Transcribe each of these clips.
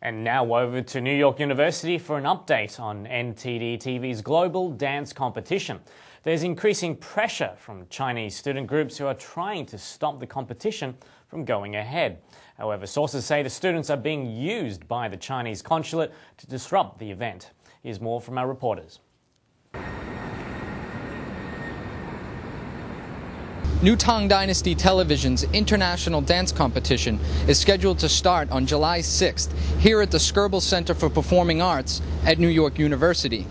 And now over to New York University for an update on NTDTV's global dance competition. There's increasing pressure from Chinese student groups who are trying to stop the competition from going ahead. However, sources say the students are being used by the Chinese consulate to disrupt the event. Here's more from our reporters. New Tang Dynasty Television's international dance competition is scheduled to start on July 6th here at the Skirball Center for Performing Arts at New York University.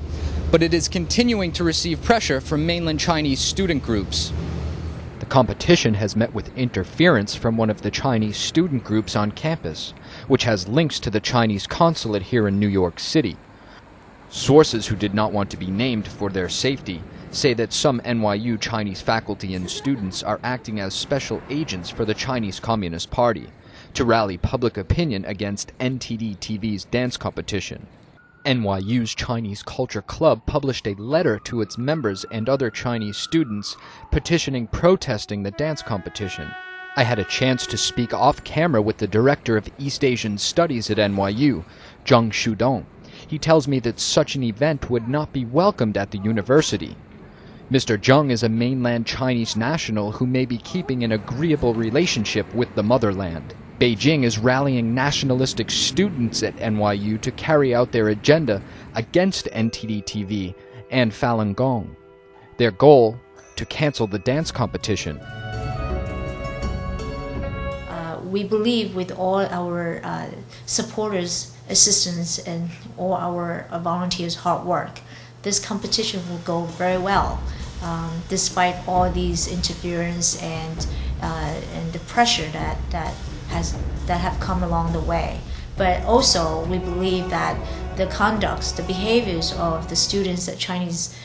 But it is continuing to receive pressure from mainland Chinese student groups. The competition has met with interference from one of the Chinese student groups on campus, which has links to the Chinese consulate here in New York City. Sources who did not want to be named for their safety say that some NYU Chinese faculty and students are acting as special agents for the Chinese Communist Party to rally public opinion against NTDTV's dance competition. NYU's Chinese Culture Club published a letter to its members and other Chinese students protesting the dance competition. I had a chance to speak off camera with the director of East Asian Studies at NYU, Zheng Shudong. He tells me that such an event would not be welcomed at the university. Mr. Zheng is a mainland Chinese national who may be keeping an agreeable relationship with the motherland. Beijing is rallying nationalistic students at NYU to carry out their agenda against NTDTV and Falun Gong. Their goal, to cancel the dance competition. We believe with all our supporters, assistants, and all our volunteers' hard work, this competition will go very well, despite all these interference and the pressure that have come along the way. But also, we believe that the conducts, the behaviors of the students at Chinese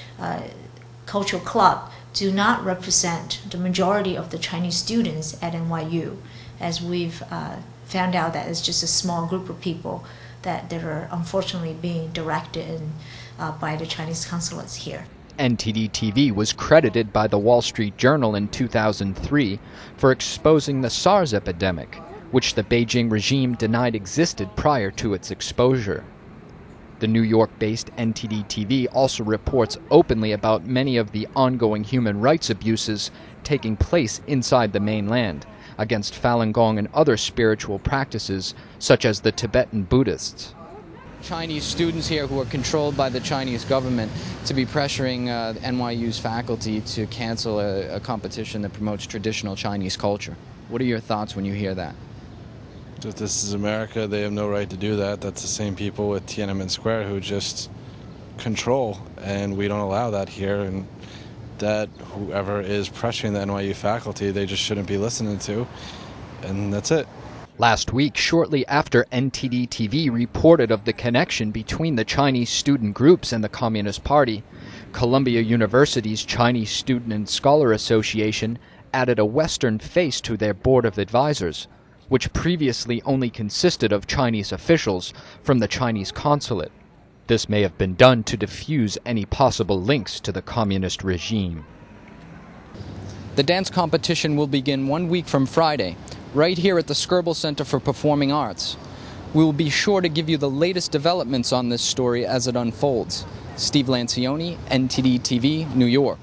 Cultural Club do not represent the majority of the Chinese students at NYU, as we've found out that it's just a small group of people that are unfortunately being directed by the Chinese consulates here. NTDTV was credited by the Wall Street Journal in 2003 for exposing the SARS epidemic, which the Beijing regime denied existed prior to its exposure. The New York-based NTDTV also reports openly about many of the ongoing human rights abuses taking place inside the mainland against Falun Gong and other spiritual practices, such as the Tibetan Buddhists. Chinese students here who are controlled by the Chinese government to be pressuring NYU's faculty to cancel a competition that promotes traditional Chinese culture. What are your thoughts when you hear that? If this is America, they have no right to do that. That's the same people with Tiananmen Square who just control, and we don't allow that here. And that whoever is pressuring the NYU faculty, they just shouldn't be listening to, and that's it. Last week, shortly after NTDTV reported of the connection between the Chinese student groups and the Communist Party, Columbia University's Chinese Student and Scholar Association added a Western face to their board of advisors, which previously only consisted of Chinese officials from the Chinese consulate. This may have been done to diffuse any possible links to the communist regime. The dance competition will begin 1 week from Friday, right here at the Skirball Center for Performing Arts. We will be sure to give you the latest developments on this story as it unfolds. Steve Lancioni, NTD TV, New York.